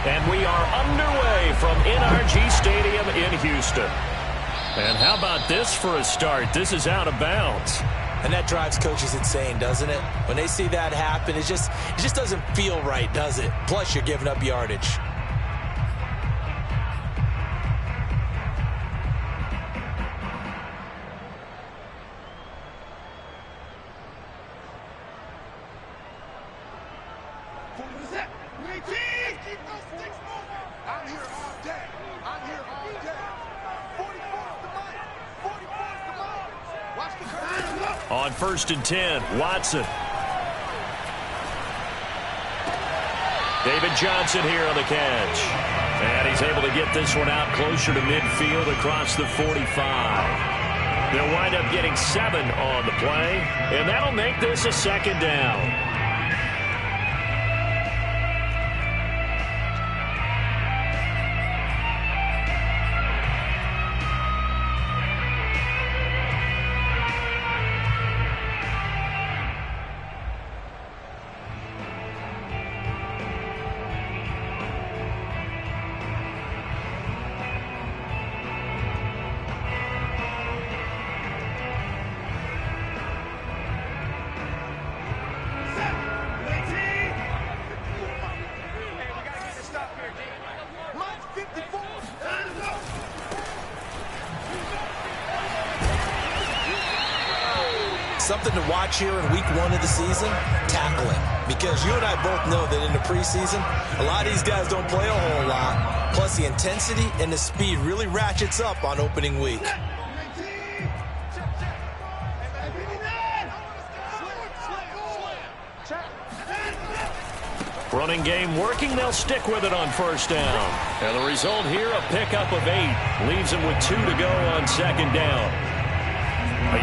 And we are underway from NRG Stadium in Houston. And how about this for a start? This is out of bounds. And that drives coaches insane, doesn't it? When they see that happen, it just doesn't feel right, does it? Plus, you're giving up yardage. On 1st and 10, Watson. David Johnson here on the catch. And he's able to get this one out closer to midfield across the 45. They'll wind up getting 7 on the play, and that'll make this a 2nd down. Something to watch here in week 1 of the season, tackling. Because you and I both know that in the preseason, a lot of these guys don't play a whole lot. Plus, the intensity and the speed really ratchets up on opening week. Running game working. They'll stick with it on 1st down. And the result here, a pickup of 8. Leaves them with 2 to go on 2nd down.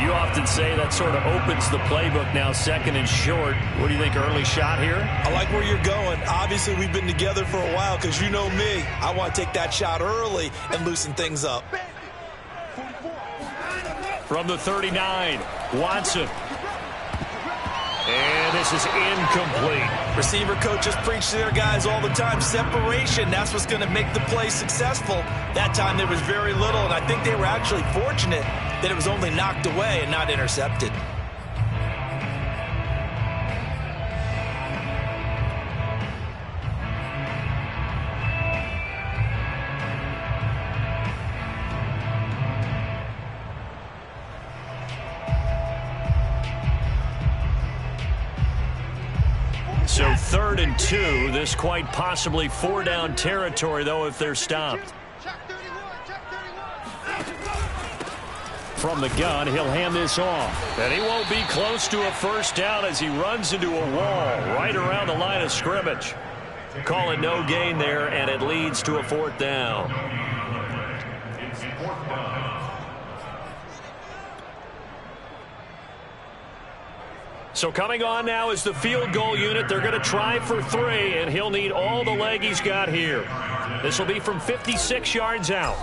You often say that sort of opens the playbook now, 2nd and short. What do you think, early shot here? I like where you're going. Obviously, we've been together for a while because you know me. I want to take that shot early and loosen things up. From the 39, Watson. And this is incomplete. Receiver coaches preach to their guys all the time. Separation, that's what's going to make the play successful. That time there was very little, and I think they were actually fortunate that it was only knocked away and not intercepted. So 3rd and 2. This quite possibly 4-down territory, though, if they're stopped. From the gun, he'll hand this off. And he won't be close to a 1st down as he runs into a wall right around the line of scrimmage. Call it no gain there, and it leads to a 4th down. So coming on now is the field goal unit. They're going to try for 3, and he'll need all the leg he's got here. This will be from 56 yards out.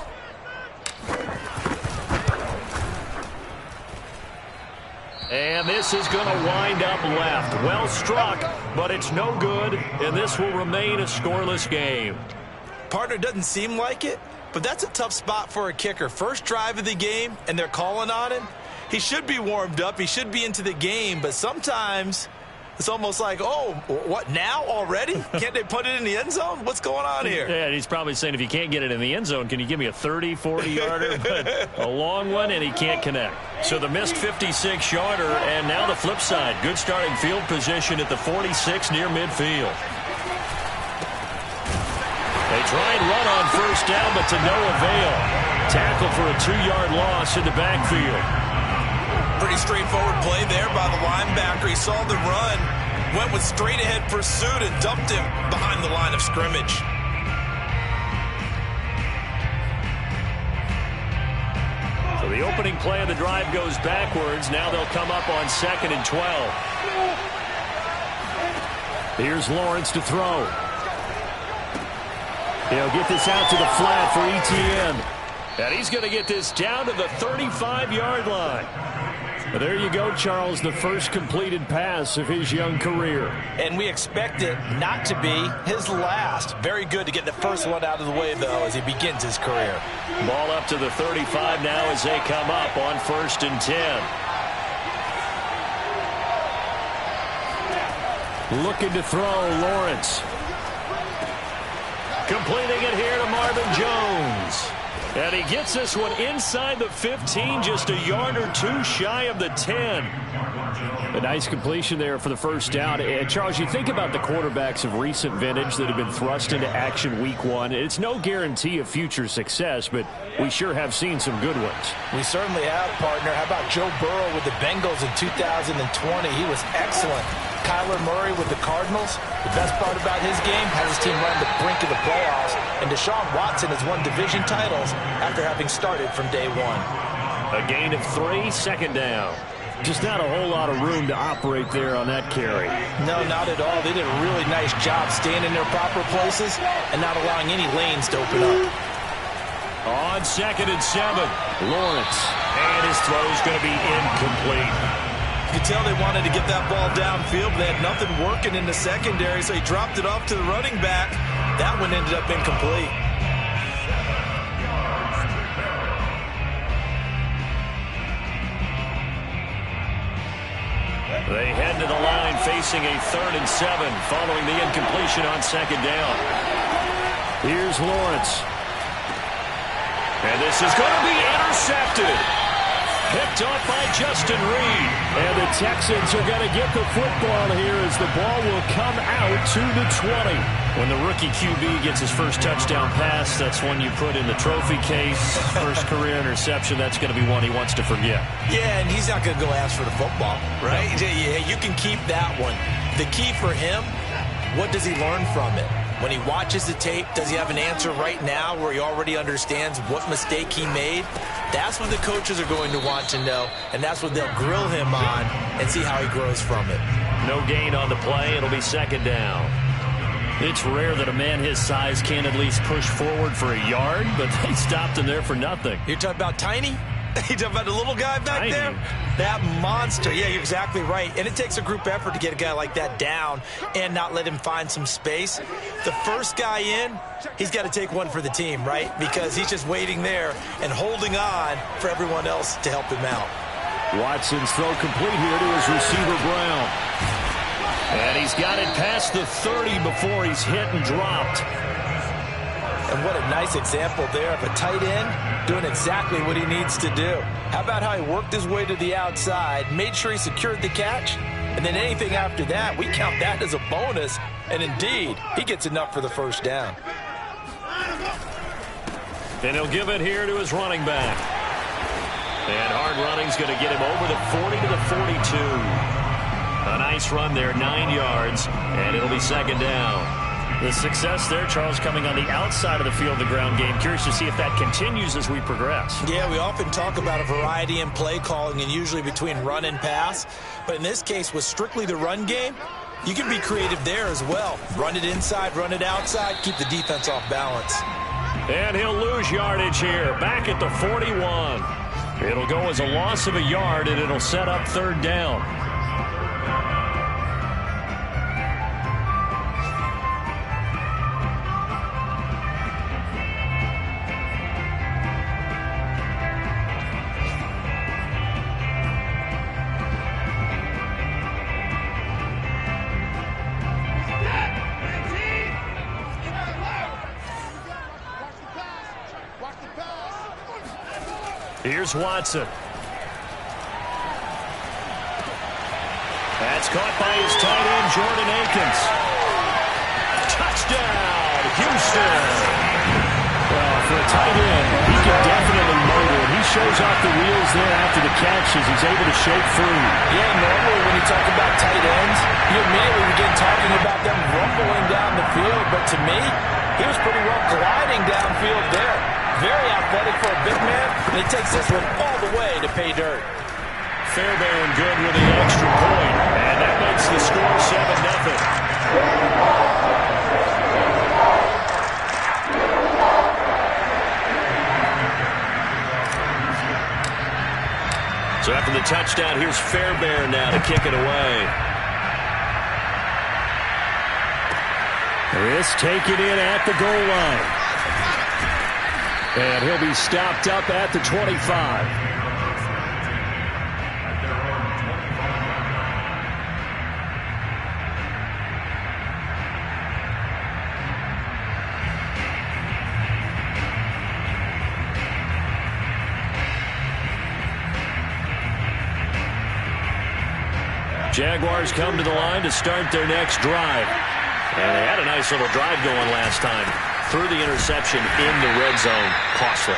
And this is going to wind up left. Well struck, but it's no good, and this will remain a scoreless game. Partner, doesn't seem like it, but that's a tough spot for a kicker. First drive of the game, and they're calling on him. He should be warmed up. He should be into the game, but sometimes it's almost like, oh, what, now already? Can't they put it in the end zone? What's going on here? Yeah, he's probably saying, if you can't get it in the end zone, can you give me a 30, 40-yarder? But a long one, and he can't connect. So the missed 56-yarder, and now the flip side. Good starting field position at the 46 near midfield. They try and run on 1st down, but to no avail. Tackle for a 2-yard loss in the backfield. Pretty straightforward play there by the linebacker. He saw the run, went with straight-ahead pursuit, and dumped him behind the line of scrimmage. So the opening play of the drive goes backwards. Now they'll come up on 2nd and 12. Here's Lawrence to throw. He'll get this out to the flat for Etienne. And he's going to get this down to the 35-yard line. There you go, Charles, the first completed pass of his young career. And we expect it not to be his last. Very good to get the first one out of the way, though, as he begins his career. Ball up to the 35 now as they come up on 1st and 10. Looking to throw, Lawrence. Completing it here to Marvin Jones. And he gets this one inside the 15, just a yard or two shy of the 10. A nice completion there for the first down. And Charles, you think about the quarterbacks of recent vintage that have been thrust into action week one. It's no guarantee of future success, but we sure have seen some good ones. We certainly have, partner. How about Joe Burrow with the Bengals in 2020? He was excellent. Kyler Murray with the Cardinals. The best part about his game has his team run the brink of the playoffs. And Deshaun Watson has won division titles after having started from day one. A gain of 3, 2nd down. Just not a whole lot of room to operate there on that carry. No, not at all. They did a really nice job staying in their proper places and not allowing any lanes to open up. On 2nd and 7, Lawrence. And his throw is going to be incomplete. You could tell they wanted to get that ball downfield, but they had nothing working in the secondary, so he dropped it off to the running back. That one ended up incomplete. They head to the line facing a 3rd and 7 following the incompletion on 2nd down. Here's Lawrence. And this is going to be intercepted. Picked off by Justin Reed. And the Texans are going to get the football here as the ball will come out to the 20. When the rookie QB gets his first touchdown pass, that's one you put in the trophy case. First career interception, that's going to be one he wants to forget. Yeah, and he's not going to go ask for the football, right? Yeah, you can keep that one. The key for him, what does he learn from it? When he watches the tape, does he have an answer right now where he already understands what mistake he made? That's what the coaches are going to want to know, and that's what they'll grill him on and see how he grows from it. No gain on the play. It'll be 2nd down. It's rare that a man his size can at least push forward for a yard, but they stopped him there for nothing. You're talking about Tiny? You talking about the little guy back there? That monster. Yeah, you're exactly right. And it takes a group effort to get a guy like that down and not let him find some space. The first guy in, he's got to take one for the team, right? Because he's just waiting there and holding on for everyone else to help him out. Watson's throw complete here to his receiver, Brown. And he's got it past the 30 before he's hit and dropped. And what a nice example there of a tight end doing exactly what he needs to do. How about how he worked his way to the outside, made sure he secured the catch, and then anything after that, we count that as a bonus. And indeed, he gets enough for the first down. And he'll give it here to his running back. And hard running's going to get him over the 40 to the 42. A nice run there, 9 yards, and it'll be 2nd down. The success there, Charles, coming on the outside of the field, the ground game. Curious to see if that continues as we progress. Yeah, we often talk about a variety in play calling and usually between run and pass. But in this case, with strictly the run game, you can be creative there as well. Run it inside, run it outside, keep the defense off balance. And he'll lose yardage here, back at the 41. It'll go as a loss of a yard, and it'll set up 3rd down. Here's Watson. That's caught by his tight end, Jordan Akins. Touchdown, Houston. Well, for a tight end, he can definitely motor it. He shows off the wheels there after the catch as he's able to shake free. Yeah, normally when you talk about tight ends, you immediately begin talking about them rumbling down the field. But to me, he was pretty well gliding downfield there. Very athletic for a big man, and he takes this one all the way to pay dirt. Fairbairn good with the extra point, and that makes the score 7-0. So So after the touchdown, here's Fairbairn now to kick it away. This taken in at the goal line. And he'll be stopped up at the 25. Jaguars come to the line to start their next drive. And they had a nice little drive going last time. Threw the interception in the red zone. Costly.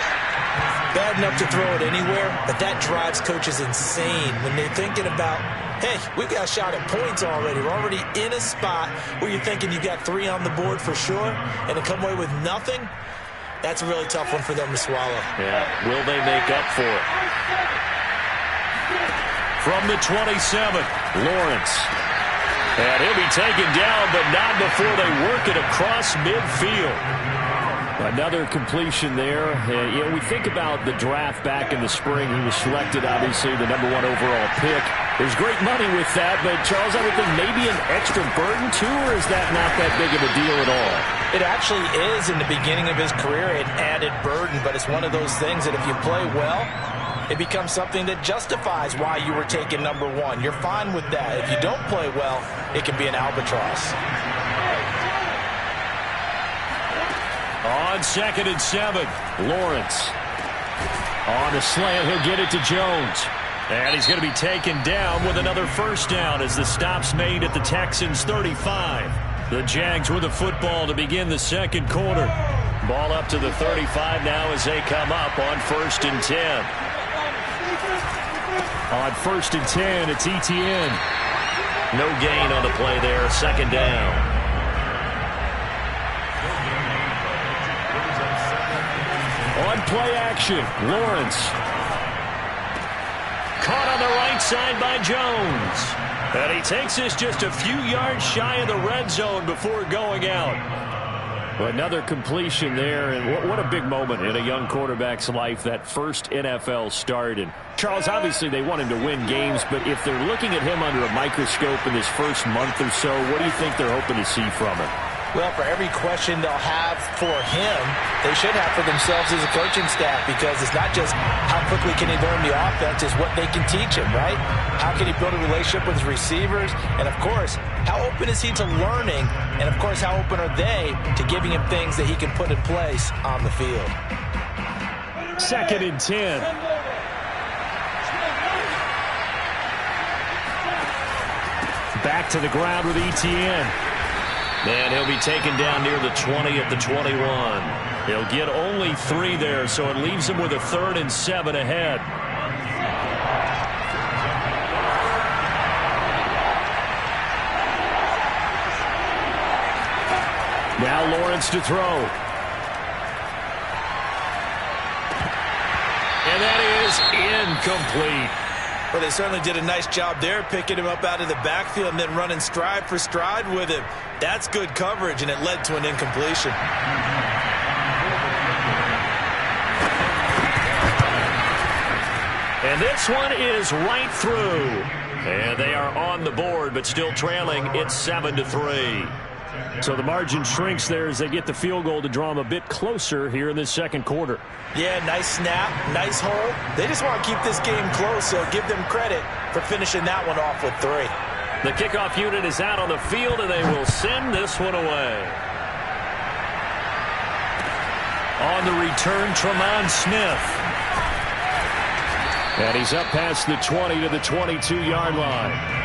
Bad enough to throw it anywhere, but that drives coaches insane when they're thinking about, hey, we've got a shot at points already. We're already in a spot where you're thinking you've got 3 on the board for sure, and to come away with nothing, that's a really tough one for them to swallow. Yeah, will they make up for it? From the 27, Lawrence. And he'll be taken down, but not before they work it across midfield. Another completion there. You know, we think about the draft back in the spring. He was selected, obviously, the #1 overall pick. There's great money with that, but, Charles, I would think maybe an extra burden, too, or is that not that big of a deal at all? It actually is in the beginning of his career, an added burden, but it's one of those things that if you play well, it becomes something that justifies why you were taken #1. You're fine with that. If you don't play well, it can be an albatross. On 2nd and 7, Lawrence. On the slant, he'll get it to Jones. And he's going to be taken down with another first down as the stop's made at the Texans' 35. The Jags with the football to begin the second quarter. Ball up to the 35 now as they come up on 1st and 10. On 1st and 10, it's Etienne. No gain on the play there, 2nd down. On play action, Lawrence. Caught on the right side by Jones. And he takes this just a few yards shy of the red zone before going out. Another completion there, and what a big moment in a young quarterback's life, that first NFL start. And Charles, obviously they want him to win games, but if they're looking at him under a microscope in this first month or so, what do you think they're hoping to see from him? Well, for every question they'll have for him, they should have for themselves as a coaching staff, because it's not just how quickly can he learn the offense, it's what they can teach him, right? How can he build a relationship with his receivers? And, of course, how open is he to learning? And, of course, how open are they to giving him things that he can put in place on the field? 2nd and 10. Back to the ground with Etienne. And he'll be taken down near the 20 at the 21. He'll get only 3 there, so it leaves him with a 3rd and 7 ahead. Now Lawrence to throw. And that is incomplete. Well, they certainly did a nice job there, picking him up out of the backfield and then running stride for stride with him. That's good coverage, and it led to an incompletion. And this one is right through. And they are on the board, but still trailing. It's 7-3. So the margin shrinks there as they get the field goal to draw them a bit closer here in this second quarter. Yeah, nice snap, nice hole. They just want to keep this game close, so give them credit for finishing that one off with 3. The kickoff unit is out on the field, and they will send this one away. On the return, Tremont Smith. And he's up past the 20 to the 22-yard line.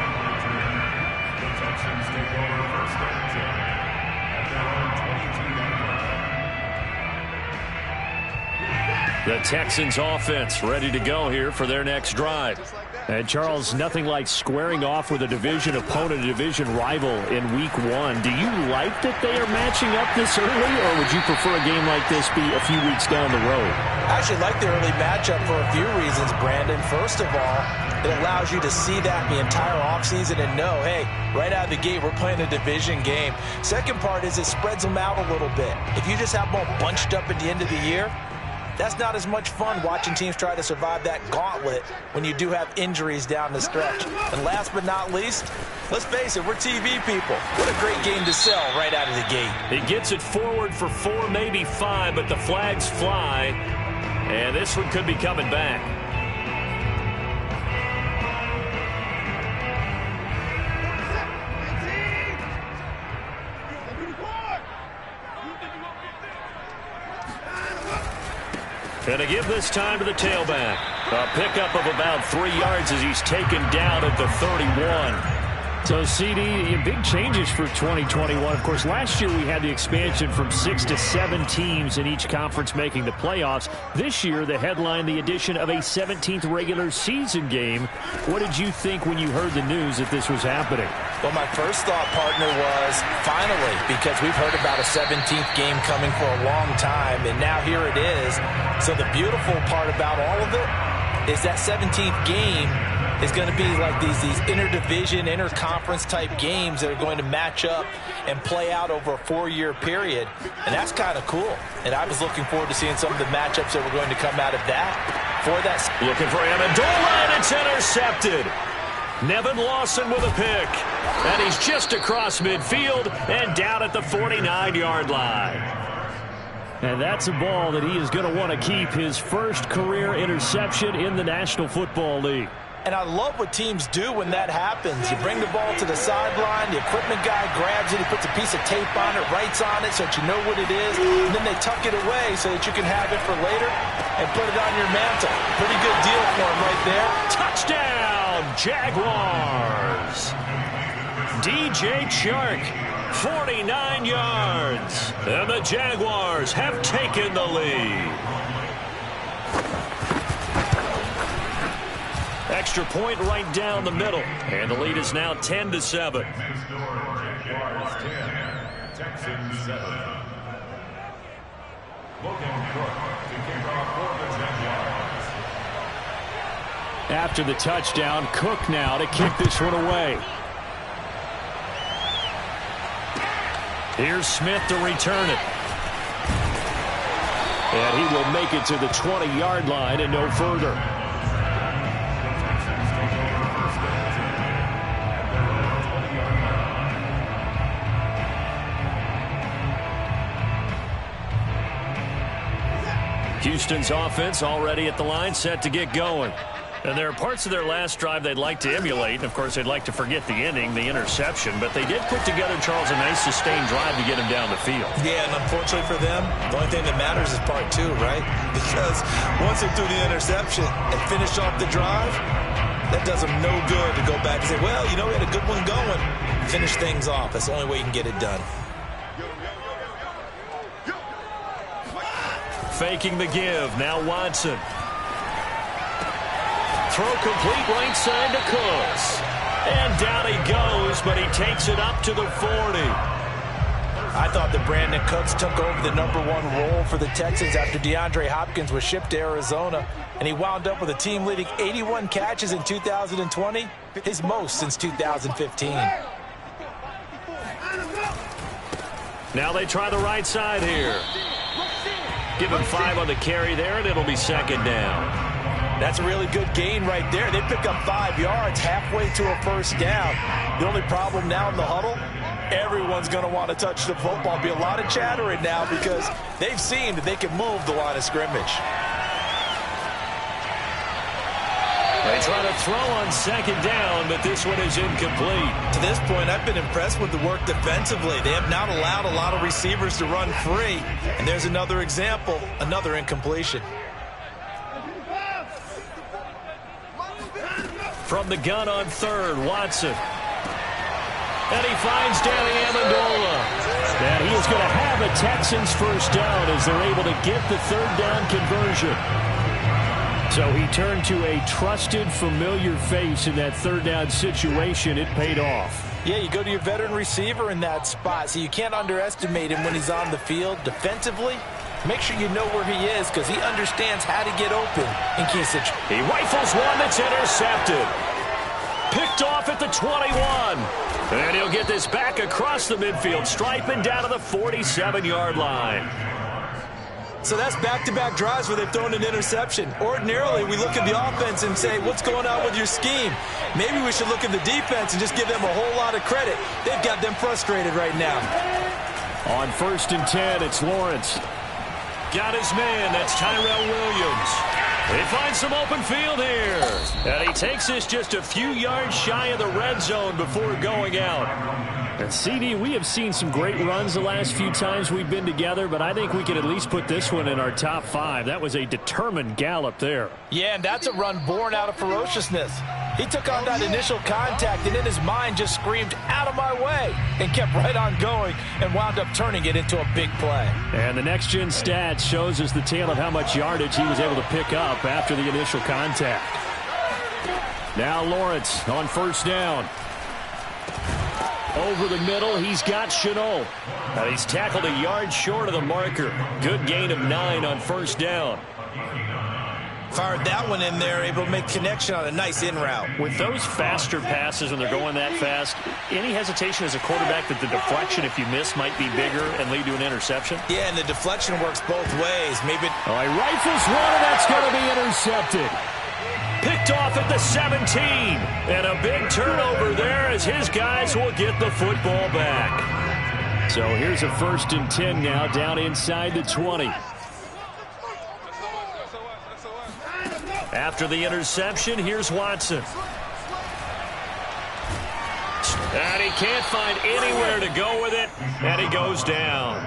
The Texans offense ready to go here for their next drive. And Charles, nothing like squaring off with a division opponent, a division rival in week 1. Do you like that they are matching up this early, or would you prefer a game like this be a few weeks down the road? I actually like the early matchup for a few reasons, Brandon. First of all, it allows you to see that the entire offseason and know, hey, right out of the gate, we're playing a division game. Second part is it spreads them out a little bit. If you just have them all bunched up at the end of the year, that's not as much fun watching teams try to survive that gauntlet when you do have injuries down the stretch. And last but not least, let's face it, we're TV people. What a great game to sell right out of the gate. He gets it forward for 4, maybe 5, but the flags fly, and this one could be coming back. And to give this time to the tailback. A pickup of about 3 yards as he's taken down at the 31. So, CD, big changes for 2021. Of course, last year we had the expansion from 6 to 7 teams in each conference making the playoffs. This year, the headline, the addition of a 17th regular season game. What did you think when you heard the news that this was happening? Well, my first thought, partner, was finally, because we've heard about a 17th game coming for a long time, and now here it is. So the beautiful part about all of it is that 17th game is going to be like these interdivision, interconference type games that are going to match up and play out over a 4-year period. And that's kind of cool. And I was looking forward to seeing some of the matchups that were going to come out of that. Looking for Amendola, and it's intercepted. Nevin Lawson with a pick. And he's just across midfield and down at the 49-yard line. And that's a ball that he is going to want to keep, his first career interception in the National Football League. And I love what teams do when that happens. You bring the ball to the sideline, the equipment guy grabs it, he puts a piece of tape on it, writes on it so that you know what it is, and then they tuck it away so that you can have it for later and put it on your mantle. Pretty good deal for him right there. Touchdown, Jaguars. DJ Chark, 49 yards. And the Jaguars have taken the lead. Extra point right down the middle. And the lead is now 10-7. After the touchdown, Cook now to kick this one away. Here's Smith to return it. And he will make it to the 20-yard line and no further. Houston's offense already at the line, set to get going. And there are parts of their last drive they'd like to emulate. Of course, they'd like to forget the ending, the interception. But they did put together, Charles, a nice sustained drive to get him down the field. Yeah, and unfortunately for them, the only thing that matters is part 2, right? Because once they threw the interception and finished off the drive, that does them no good to go back and say, well, you know, we had a good one going. Finish things off. That's the only way you can get it done. Faking the give. Now Watson. Throw complete right side to Cooks. And down he goes, but he takes it up to the 40. I thought that Brandon Cooks took over the #1 role for the Texans after DeAndre Hopkins was shipped to Arizona. And he wound up with a team-leading 81 catches in 2020, his most since 2015. Now they try the right side here. Give him 5 on the carry there, and it'll be second down. That's a really good gain right there. They pick up 5 yards halfway to a first down. The only problem now in the huddle, everyone's going to want to touch the football. Be a lot of chattering now because they've seen that they can move the line of scrimmage. They try to throw on second down, but this one is incomplete. To this point, I've been impressed with the work defensively. They have not allowed a lot of receivers to run free. And there's another example, another incompletion. From the gun on third, Watson. And he finds Danny Amendola. And he is going to have a Texans first down as they're able to get the third down conversion. So he turned to a trusted, familiar face in that third down situation. It paid off. Yeah, you go to your veteran receiver in that spot, so you can't underestimate him when he's on the field. Defensively, make sure you know where he is because he understands how to get open in key situations. He rifles one that's intercepted. Picked off at the 21. And he'll get this back across the midfield stripe and down to the 47-yard line. So that's back-to-back drives where they've thrown an interception. Ordinarily, we look at the offense and say, what's going on with your scheme? Maybe we should look at the defense and just give them a whole lot of credit. They've got them frustrated right now. On 1st and 10, it's Lawrence. Got his man. That's Tyrell Williams. He finds some open field here. And he takes this just a few yards shy of the red zone before going out. And CD, we have seen some great runs the last few times we've been together, but I think we can at least put this one in our top 5. That was a determined gallop there. Yeah, and that's a run born out of ferociousness. He took on that initial contact and in his mind just screamed, out of my way, and kept right on going and wound up turning it into a big play. And the next-gen stats shows us the tale of how much yardage he was able to pick up after the initial contact. Now Lawrence on 1st down. Over the middle, he's got Shenault. And he's tackled a yard short of the marker. Good gain of 9 on 1st down. Fired that one in there, able to make connection on a nice in route. With those faster passes when they're going that fast, any hesitation as a quarterback that the deflection, if you miss, might be bigger and lead to an interception? Yeah, and the deflection works both ways. Maybe. Oh, he rifles one, and that's going to be intercepted. Picked off at the 17. And a big turnover there as his guys will get the football back. So here's a 1st and 10 now, down inside the 20. After the interception, here's Watson. And he can't find anywhere to go with it, and he goes down.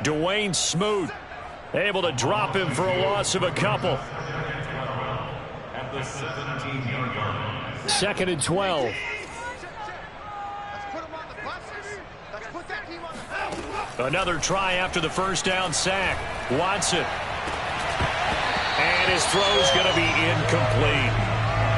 Dwayne Smoot able to drop him for a loss of a couple. 2nd and 12. Another try after the 1st down sack. Watson. And his throw's going to be incomplete.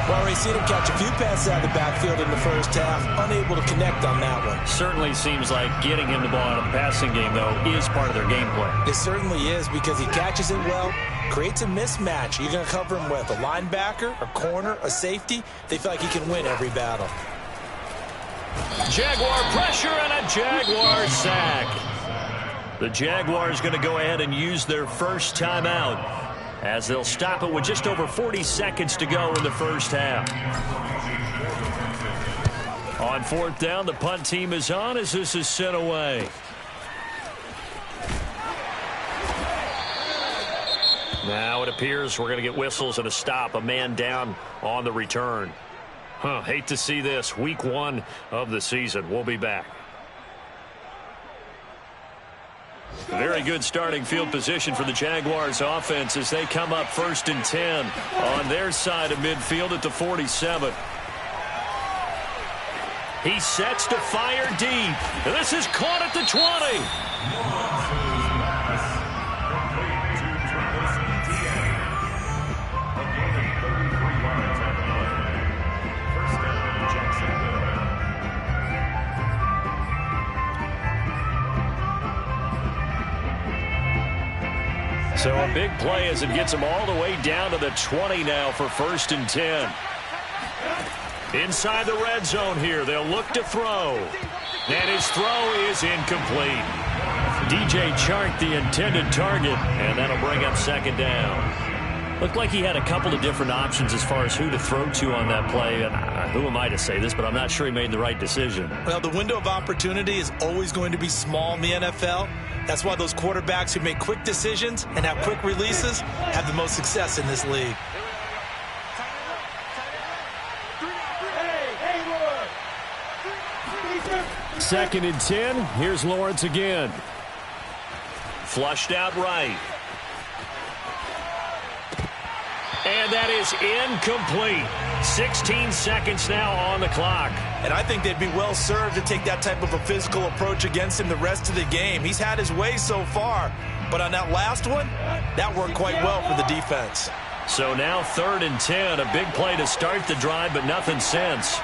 Well, we've seen him catch a few passes out of the backfield in the first half, unable to connect on that one. Certainly seems like getting him the ball out of the passing game, though, is part of their game plan. It certainly is because he catches it well, creates a mismatch. You're going to cover him with a linebacker, a corner, a safety. They feel like he can win every battle. Jaguar pressure and a Jaguar sack. The Jaguars going to go ahead and use their first timeout as they'll stop it with just over 40 seconds to go in the first half. On 4th down, the punt team is on as this is sent away. Now it appears we're going to get whistles and a stop, a man down on the return. Hate to see this. Week 1 of the season. We'll be back. Very good starting field position for the Jaguars offense as they come up 1st and 10 on their side of midfield at the 47. He sets to fire deep. And this is caught at the 20. So a big play as it gets him all the way down to the 20 now for 1st and 10. Inside the red zone here, they'll look to throw. And his throw is incomplete. DJ Chark, the intended target, and that'll bring up 2nd down. Looked like he had a couple of different options as far as who to throw to on that play. And who am I to say this, but I'm not sure he made the right decision. Well, the window of opportunity is always going to be small in the NFL. That's why those quarterbacks who make quick decisions and have quick releases have the most success in this league. Second and 10. Here's Lawrence again. Flushed out right. And that is incomplete. 16 seconds now on the clock. And I think they'd be well served to take that type of a physical approach against him the rest of the game. He's had his way so far, but on that last one, that worked quite well for the defense. So now 3rd and 10, a big play to start the drive, but nothing since.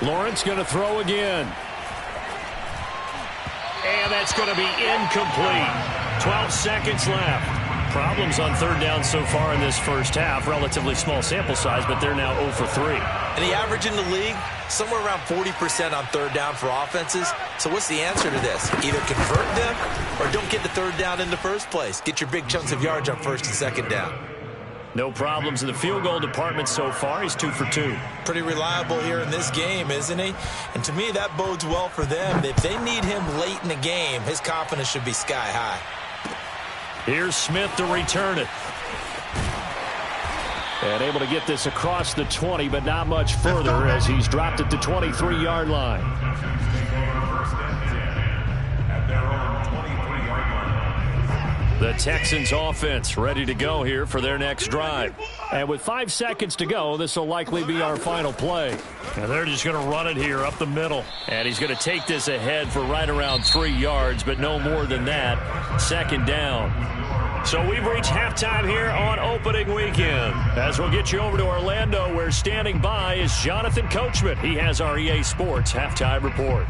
Lawrence going to throw again. And that's going to be incomplete. 12 seconds left. Problems on third down so far in this first half. Relatively small sample size, but they're now 0 for 3. And the average in the league, somewhere around 40% on third down for offenses. So what's the answer to this? Either convert them or don't get the third down in the first place. Get your big chunks of yards on first and second down. No problems in the field goal department so far. He's 2 for 2. Pretty reliable here in this game, isn't he? And to me, that bodes well for them. If they need him late in the game, his confidence should be sky high. Here's Smith to return it. And able to get this across the 20, but not much further as he's dropped at the 23-yard line. The Texans offense ready to go here for their next drive. And with 5 seconds to go, this will likely be our final play. And they're just going to run it here up the middle. And he's going to take this ahead for right around 3 yards, but no more than that. Second down. So we've reached halftime here on opening weekend. As we'll get you over to Orlando, where standing by is Jonathan Coachman. He has our EA Sports halftime report.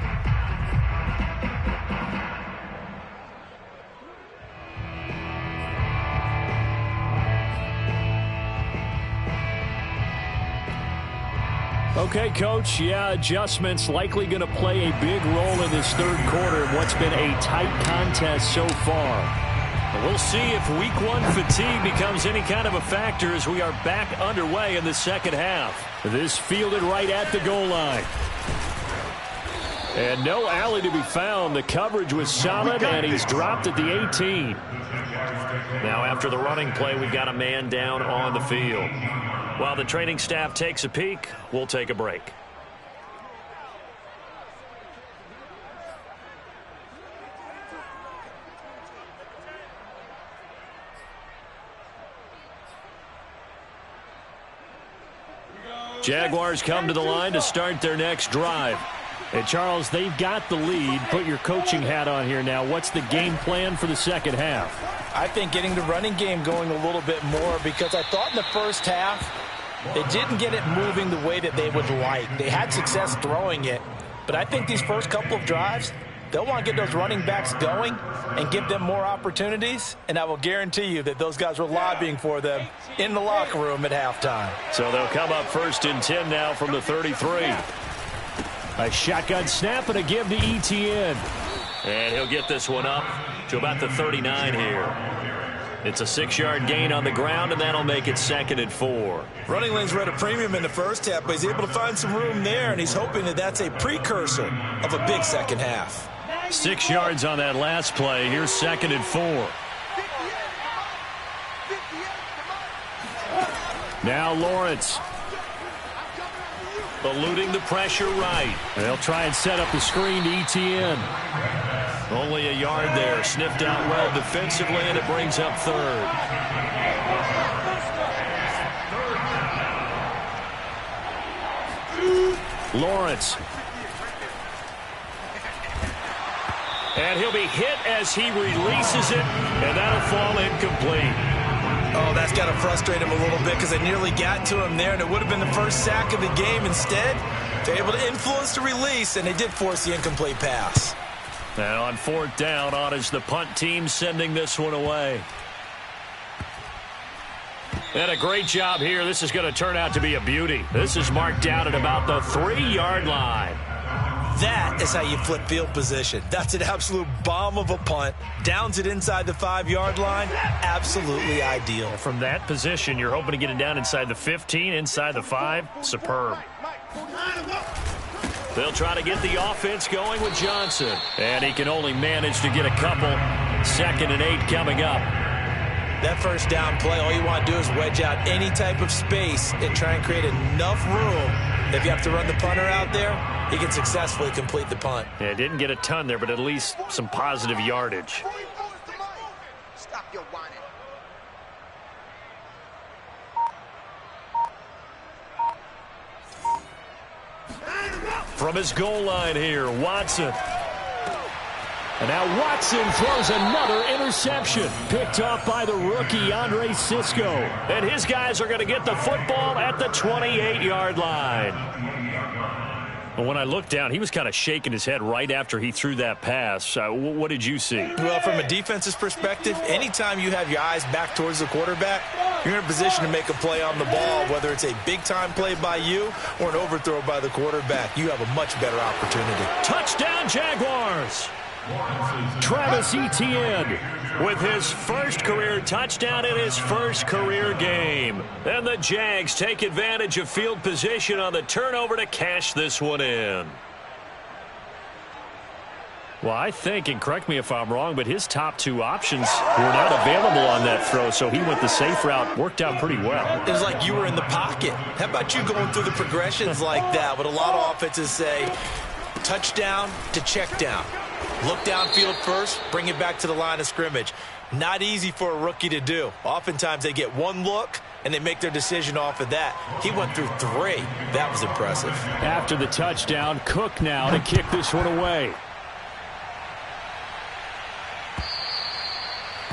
Okay, Coach, adjustments likely going to play a big role in this third quarter in what's been a tight contest so far. We'll see if week one fatigue becomes any kind of a factor as we are back underway in the second half. This fielded right at the goal line. And no alley to be found. The coverage was solid, and he's dropped at the 18. Now after the running play, we've got a man down on the field. While the training staff takes a peek, we'll take a break. Jaguars come to the line to start their next drive. And, Charles, they've got the lead. Put your coaching hat on here now. What's the game plan for the second half? I think getting the running game going a little bit more, because I thought in the first half they didn't get it moving the way that they would like. They had success throwing it, but I think these first couple of drives, they'll want to get those running backs going and give them more opportunities, and I will guarantee you that those guys were lobbying for them in the locker room at halftime. So they'll come up 1st and 10 now from the 33. A shotgun snap and a give to Etienne. And he'll get this one up to about the 39 here. It's a 6-yard gain on the ground, and that'll make it 2nd and 4. Running lanes were at a premium in the first half, but he's able to find some room there, and he's hoping that that's a precursor of a big second half. 6 yards on that last play. Here's 2nd and 4. Now Lawrence. Eluding the pressure right. They'll try and set up the screen to Etienne. Only a yard there. Sniffed out well defensively, and it brings up 3rd. Lawrence. And he'll be hit as he releases it, and that'll fall incomplete. Oh, that's got to frustrate him a little bit, because they nearly got to him there, and it would have been the first sack of the game. Instead, they're able to influence the release, and they did force the incomplete pass. Now on 4th down, on is the punt team sending this one away. And a great job here. This is going to turn out to be a beauty. This is marked down at about the 3-yard line. That is how you flip field position. That's an absolute bomb of a punt. Downs it inside the 5-yard line. Absolutely ideal. From that position, you're hoping to get it down inside the 15, inside the 5. Superb. They'll try to get the offense going with Johnson. And he can only manage to get a couple. 2nd and 8 coming up. That first down play, all you want to do is wedge out any type of space and try and create enough room. If you have to run the punter out there, he can successfully complete the punt. Yeah, didn't get a ton there, but at least some positive yardage. Stop your whining. From his goal line here, Watson. And now Watson throws another interception. Picked off by the rookie, Andre Sisco. And his guys are going to get the football at the 28-yard line. Well, when I looked down, he was kind of shaking his head right after he threw that pass. What did you see? Well, from a defense's perspective, anytime you have your eyes back towards the quarterback, you're in a position to make a play on the ball, whether it's a big-time play by you or an overthrow by the quarterback. You have a much better opportunity. Touchdown, Jaguars! Travis Etienne with his first career touchdown in his first career game. And the Jags take advantage of field position on the turnover to cash this one in. Well, I think, and correct me if I'm wrong, but his top two options were not available on that throw, so he went the safe route. Worked out pretty well. It was like you were in the pocket. How about you going through the progressions like that? What a lot of offenses say, touchdown to check down. Look downfield first, bring it back to the line of scrimmage. Not easy for a rookie to do. Oftentimes they get one look and they make their decision off of that. He went through three. That was impressive. After the touchdown, Cook now to kick this one away.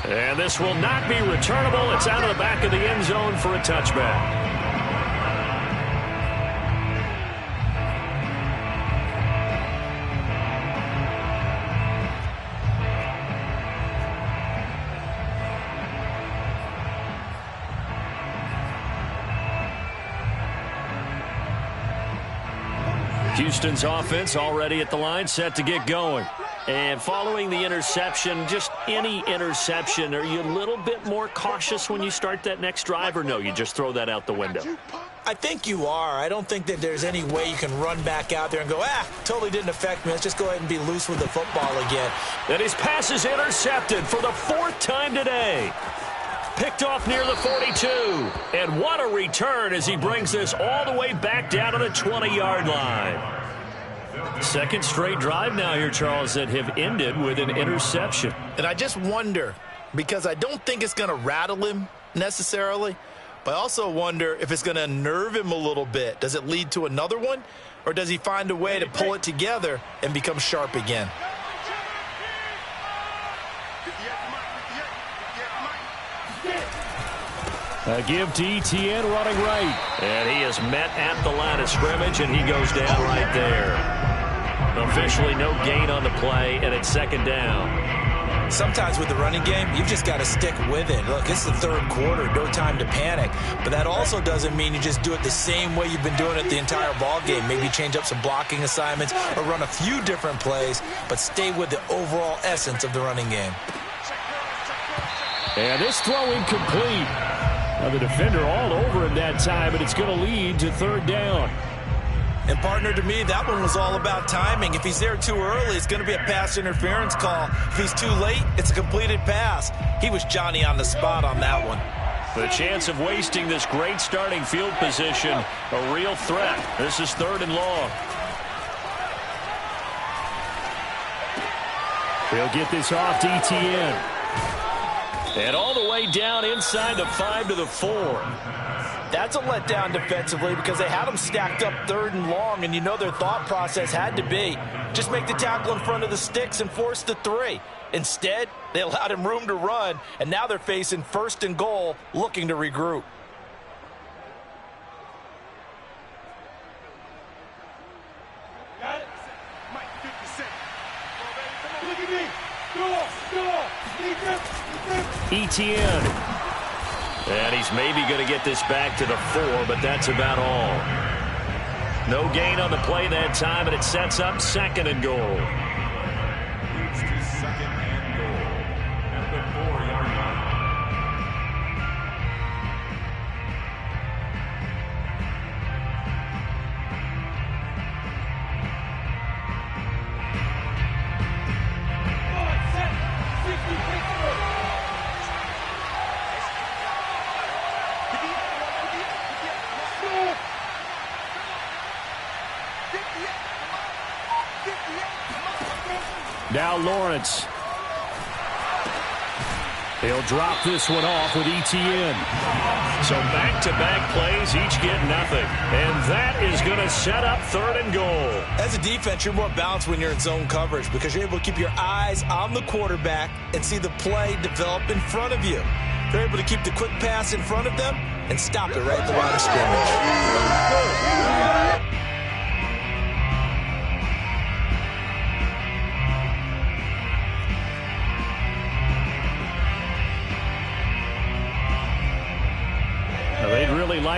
And this will not be returnable. It's out of the back of the end zone for a touchback. Houston's offense already at the line, set to get going. And following the interception, just any interception, are you a little bit more cautious when you start that next drive, or no, you just throw that out the window? I think you are. I don't think that there's any way you can run back out there and go, totally didn't affect me. Let's just go ahead and be loose with the football again. And his pass is intercepted for the fourth time today. Picked off near the 42. And what a return as he brings this all the way back down to the 20-yard line. Second straight drive now here, Charles, that have ended with an interception. And I just wonder, because I don't think it's going to rattle him necessarily, but I also wonder if it's going to nerve him a little bit. Does it lead to another one, or does he find a way to pull it together and become sharp again? A give to Etienne running right. And he is met at the line of scrimmage, and he goes down right there. Officially no gain on the play, and it's second down. Sometimes with the running game, you've just got to stick with it. Look, it's the third quarter, no time to panic. But that also doesn't mean you just do it the same way you've been doing it the entire ball game. Maybe change up some blocking assignments or run a few different plays, but stay with the overall essence of the running game. And this throw incomplete. Now the defender all over him that time, but it's going to lead to third down. And, partner, to me, that one was all about timing. If he's there too early, it's going to be a pass interference call. If he's too late, it's a completed pass. He was Johnny on the spot on that one. The chance of wasting this great starting field position, a real threat. This is third and long. He'll get this off to Etienne. And all the way down inside the 5 to the 4. That's a letdown defensively because they had them stacked up third and long, and you know their thought process had to be just make the tackle in front of the sticks and force the 3. Instead, they allowed him room to run, and now they're facing first and goal, looking to regroup. Etienne. And he's maybe going to get this back to the 4, but that's about all. No gain on the play that time, and it sets up second and goal. Moves to second and goal at the 4-yard line. Now Lawrence. He'll drop this one off with Etienne. So back-to-back plays, each get nothing. And that is going to set up third and goal. As a defense, you're more balanced when you're in zone coverage because you're able to keep your eyes on the quarterback and see the play develop in front of you. You're able to keep the quick pass in front of them and stop it right at the line of scrimmage.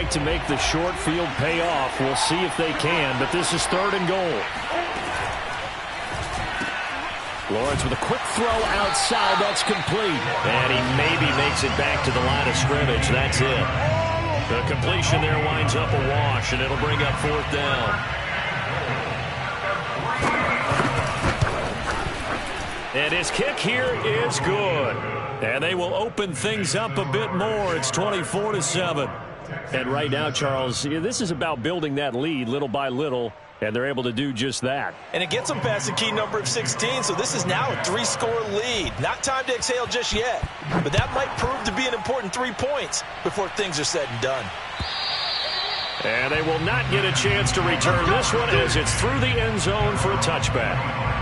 like to make the short field pay off. We'll see if they can, but this is 3rd and goal. Lawrence with a quick throw outside. That's complete. And he maybe makes it back to the line of scrimmage. That's it. The completion there winds up a wash, and it'll bring up 4th down. And his kick here is good. And they will open things up a bit more. It's 24-7. And right now, Charles, this is about building that lead little by little, and they're able to do just that. And it gets them past the key number of 16, so this is now a 3-score lead. Not time to exhale just yet, but that might prove to be an important 3 points before things are said and done. And they will not get a chance to return this one as it's through the end zone for a touchback.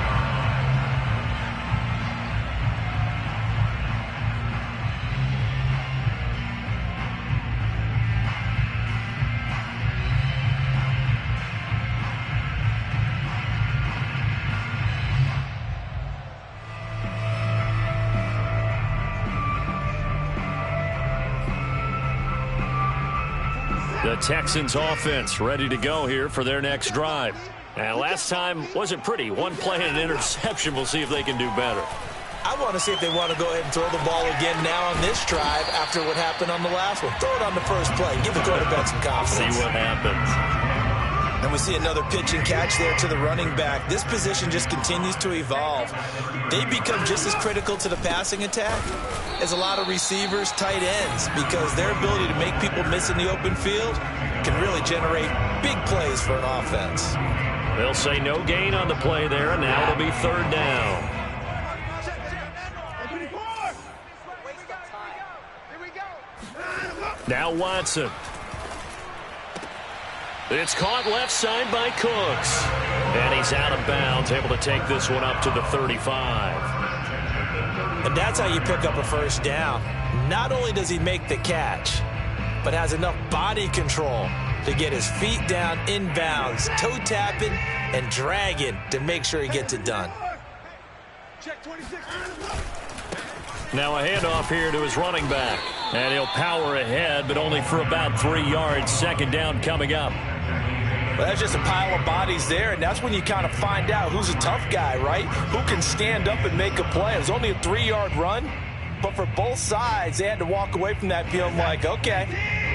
The Texans offense ready to go here for their next drive. And last time wasn't pretty. One play and an interception. We'll see if they can do better. I want to see if they want to go ahead and throw the ball again now on this drive after what happened on the last one. Throw it on the first play. Give the quarterback some confidence. See what happens. And we see another pitch and catch there to the running back. This position just continues to evolve. They become just as critical to the passing attack as a lot of receivers, tight ends, because their ability to make people miss in the open field can really generate big plays for an offense. They'll say no gain on the play there, and now it'll be 3rd down. Now Watson. It's caught left side by Cooks. And he's out of bounds, able to take this one up to the 35. And that's how you pick up a first down. Not only does he make the catch, but has enough body control to get his feet down inbounds, toe tapping and dragging to make sure he gets it done. Now a handoff here to his running back. And he'll power ahead, but only for about 3 yards. 2nd down coming up. Well, that's just a pile of bodies there, and that's when you kind of find out who's a tough guy, right? Who can stand up and make a play. It was only a 3-yard run, but for both sides, they had to walk away from that feeling like, okay,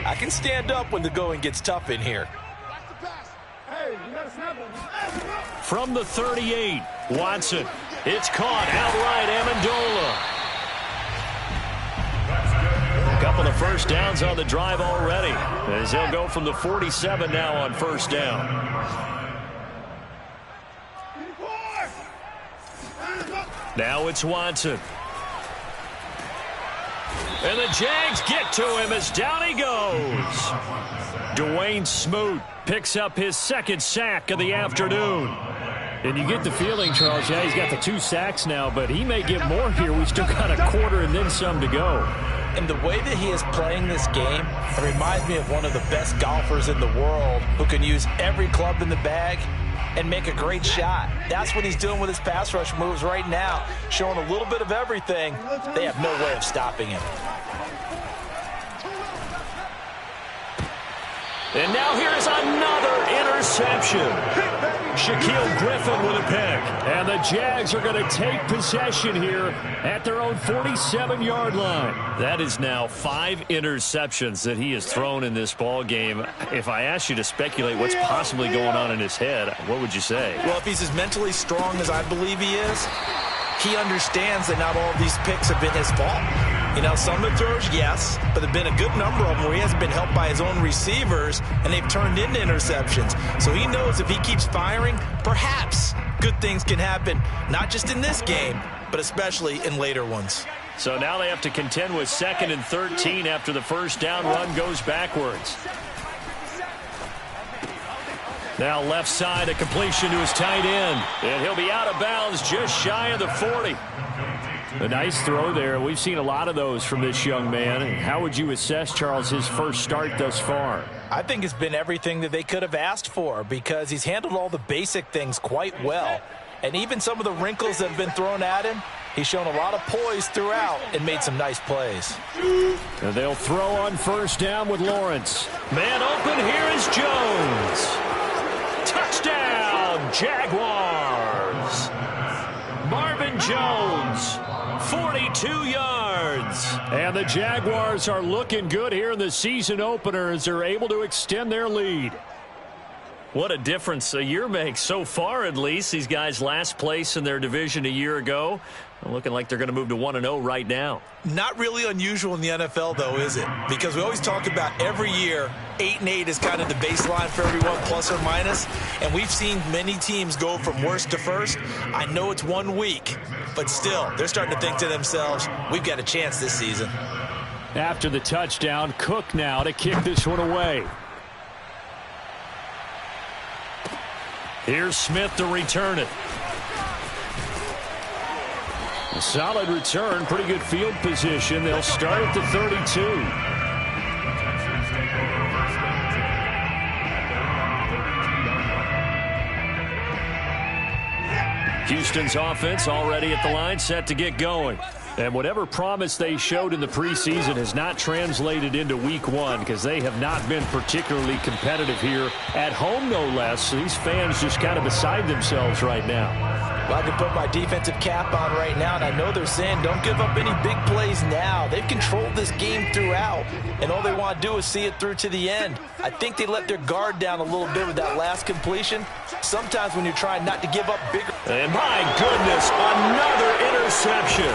I can stand up when the going gets tough in here. From the 38, Watson. It's caught outright, Amendola. A couple of first downs on the drive already, as he'll go from the 47 now on 1st down. Now it's Watson. And the Jags get to him as down he goes. Dwayne Smoot picks up his 2nd sack of the afternoon. And you get the feeling, Charles, yeah, he's got the 2 sacks now, but he may get more here. We still got a quarter and then some to go. And the way that he is playing this game, it reminds me of one of the best golfers in the world who can use every club in the bag and make a great shot. That's what he's doing with his pass rush moves right now, showing a little bit of everything. They have no way of stopping him. And now here's another interception. Shaquille Griffin with a pick. And the Jags are going to take possession here at their own 47-yard line. That is now 5 interceptions that he has thrown in this ball game. If I asked you to speculate what's possibly going on in his head, what would you say? Well, if he's as mentally strong as I believe he is, he understands that not all of these picks have been his fault. You know, some of the throws, yes, but there have been a good number of them where he hasn't been helped by his own receivers, and they've turned into interceptions. So he knows if he keeps firing, perhaps good things can happen, not just in this game, but especially in later ones. So now they have to contend with 2nd and 13 after the first down run goes backwards. Now left side, a completion to his tight end. And he'll be out of bounds just shy of the 40. A nice throw there. We've seen a lot of those from this young man. How would you assess, Charles, his first start thus far? I think it's been everything that they could have asked for because he's handled all the basic things quite well. And even some of the wrinkles that have been thrown at him, He's shown a lot of poise throughout and made some nice plays. And they'll throw on first down with Lawrence. Man open, here is Jones. Touchdown, Jaguars. Marvin Jones, 42 yards. And the Jaguars are looking good here in the season opener as they're able to extend their lead. What a difference a year makes so far, at least. These guys last place in their division a year ago. Looking like they're going to move to 1-0 right now. Not really unusual in the NFL, though, is it? Because we always talk about every year, 8-8 is kind of the baseline for everyone, plus or minus. And we've seen many teams go from worst to first. I know it's 1 week, but still, they're starting to think to themselves, we've got a chance this season. After the touchdown, Cook now to kick this one away. Here's Smith to return it. A solid return, pretty good field position. They'll start at the 32. Houston's offense already at the line, set to get going. And whatever promise they showed in the preseason has not translated into week one because they have not been particularly competitive here at home, no less. So these fans just kind of beside themselves right now. Well, I can put my defensive cap on right now, and I know they're saying don't give up any big plays now. They've controlled this game throughout, and all they want to do is see it through to the end. I think they let their guard down a little bit with that last completion. Sometimes when you're trying not to give up bigger. And my goodness, another interception.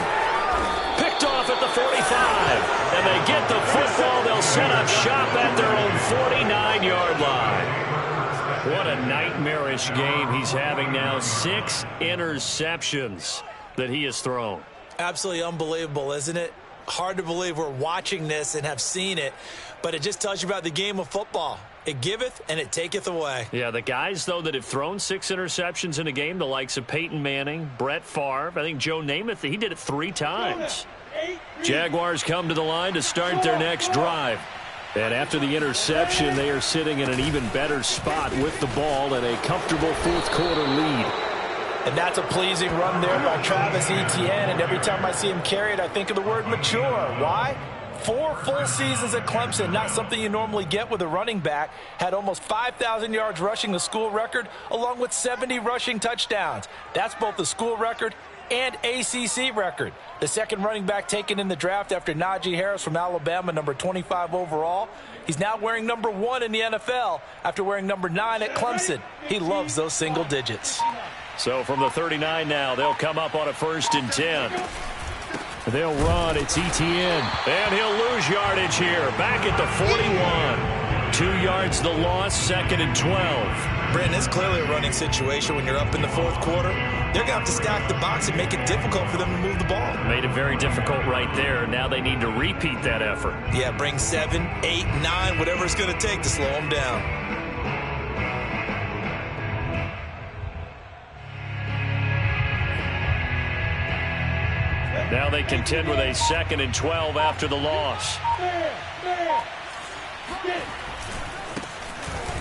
Picked off at the 45, and they get the football. They'll set up shop at their own 49-yard line. What a nightmarish game he's having now. 6 interceptions that he has thrown. Absolutely unbelievable, isn't it? Hard to believe we're watching this and have seen it, but it just tells you about the game of football. It giveth and it taketh away. Yeah, the guys, though, that have thrown 6 interceptions in a game, the likes of Peyton Manning, Brett Favre, I think Joe Namath, he did it 3 times. Jaguars come to the line to start their next drive. And after the interception, they are sitting in an even better spot with the ball and a comfortable fourth-quarter lead. And that's a pleasing run there by Travis Etienne, and every time I see him carry it, I think of the word mature. Why? 4 full seasons at Clemson, not something you normally get with a running back. Had almost 5,000 yards rushing, the school record, along with 70 rushing touchdowns. That's both the school record and ACC record. The second running back taken in the draft after Najee Harris from Alabama, number 25 overall. He's now wearing number 1 in the NFL after wearing number 9 at Clemson. He loves those single digits. So from the 39 now, they'll come up on a 1st and 10. They'll run. It's Etienne. And he'll lose yardage here. Back at the 41. 2 yards the loss, 2nd and 12. Brandon, it's clearly a running situation when you're up in the 4th quarter. They're going to have to stack the box and make it difficult for them to move the ball. Made it very difficult right there. Now they need to repeat that effort. Yeah, bring 7, 8, 9, whatever it's going to take to slow them down. Now they contend with a 2nd and 12 after the loss.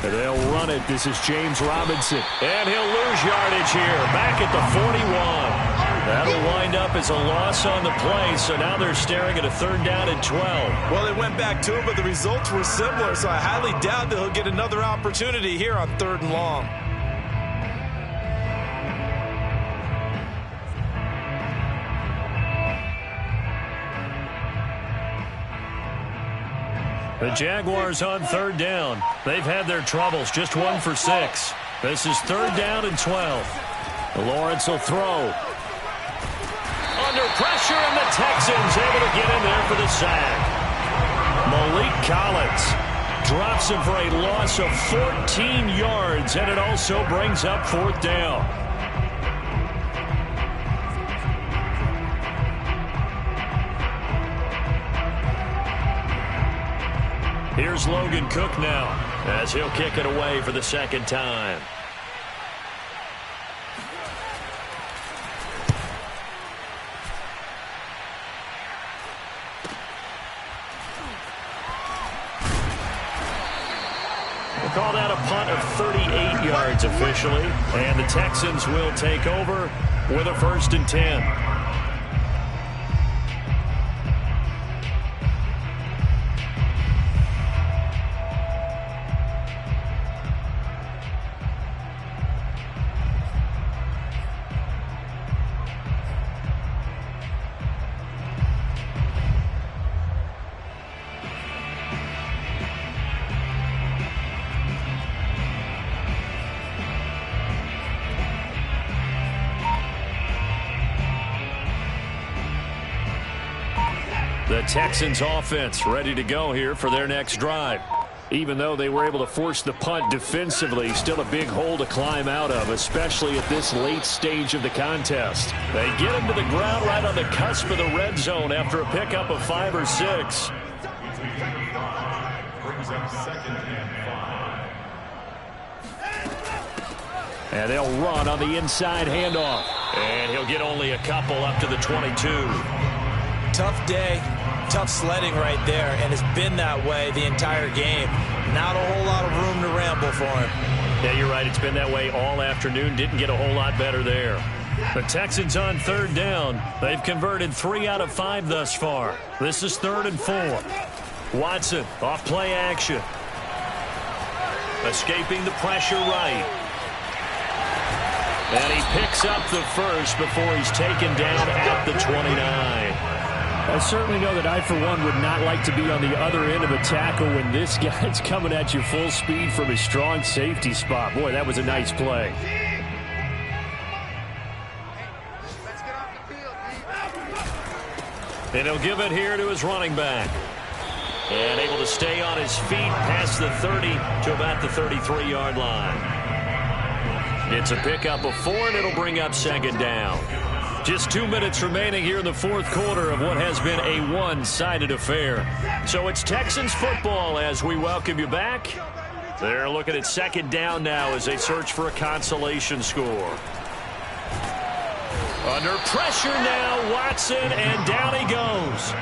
And they'll run it. This is James Robinson. And he'll lose yardage here. Back at the 41. That'll wind up as a loss on the play. So now they're staring at a 3rd down and 12. Well, they went back to it, but the results were similar. So I highly doubt that he'll get another opportunity here on 3rd and long. The Jaguars on 3rd down. They've had their troubles, just 1 for 6. This is 3rd down and 12. Lawrence will throw. Under pressure, and the Texans able to get in there for the sack. Malik Collins drops him for a loss of 14 yards, and it also brings up 4th down. Here's Logan Cook now as he'll kick it away for the 2nd time. We'll call that a punt of 38 yards officially, and the Texans will take over with a 1st and 10. The Texans offense ready to go here for their next drive. Even though they were able to force the punt defensively, still a big hole to climb out of, especially at this late stage of the contest. They get him to the ground right on the cusp of the red zone after a pickup of 5 or 6. Brings up 2nd and 5. And they'll run on the inside handoff. And he'll get only a couple up to the 22. Tough day, tough sledding right there, and it's been that way the entire game. Not a whole lot of room to ramble for him. Yeah, you're right. It's been that way all afternoon. Didn't get a whole lot better there. The Texans on 3rd down. They've converted 3 out of 5 thus far. This is 3rd and 4. Watson off play action. Escaping the pressure right. And he picks up the first before he's taken down at the 29. I certainly know that I, for one, would not like to be on the other end of a tackle when this guy's coming at you full speed from his strong safety spot. Boy, that was a nice play. And he'll give it here to his running back. And able to stay on his feet past the 30 to about the 33-yard line. It's a pickup of 4, and it'll bring up 2nd down. Just 2 minutes remaining here in the 4th quarter of what has been a one-sided affair. So it's Texans football as we welcome you back. They're looking at 2nd down now as they search for a consolation score. Under pressure now, Watson, and down he goes.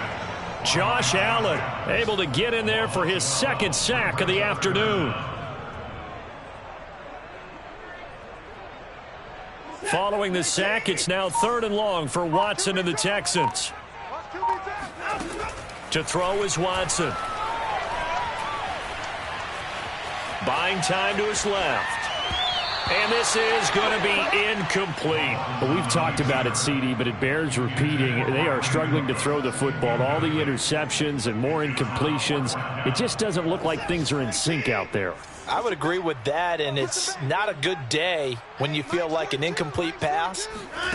Josh Allen able to get in there for his 2nd sack of the afternoon. Following the sack, it's now 3rd and long for Watson and the Texans. To throw is Watson. Buying time to his left. And this is going to be incomplete. Well, we've talked about it, CD, but it bears repeating. They are struggling to throw the football. All the interceptions and more incompletions. It just doesn't look like things are in sync out there. I would agree with that, and it's not a good day when you feel like an incomplete pass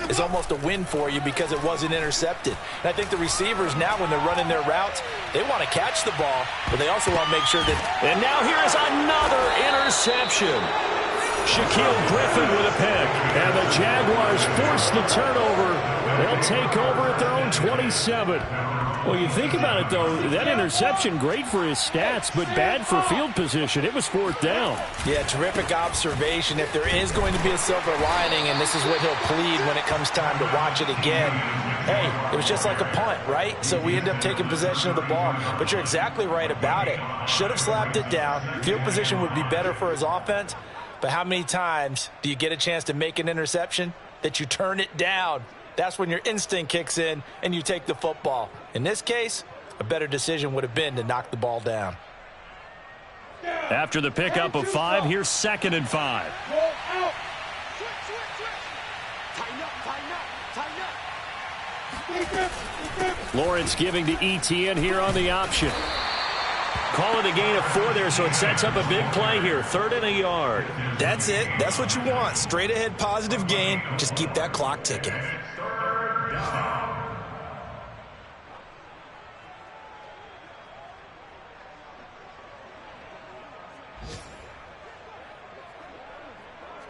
is almost a win for you because it wasn't intercepted. And I think the receivers now, when they're running their routes, they want to catch the ball, but they also want to make sure that... And now here is another interception. Shaquille Griffin with a pick. And the Jaguars force the turnover. They'll take over at their own 27. Well, you think about it, though, that interception, great for his stats, but bad for field position. It was 4th down. Yeah, terrific observation. If there is going to be a silver lining, and this is what he'll plead when it comes time to watch it again, hey, it was just like a punt, right? So we end up taking possession of the ball. But you're exactly right about it. Should have slapped it down. Field position would be better for his offense. But how many times do you get a chance to make an interception that you turn it down? That's when your instinct kicks in and you take the football. In this case, a better decision would have been to knock the ball down. After the pickup of 5, here's 2nd and 5. Lawrence giving to ETN here on the option. Call it a gain of 4 there, so it sets up a big play here. 3rd and a yard. That's it. That's what you want. Straight ahead positive gain. Just keep that clock ticking. 3rd down.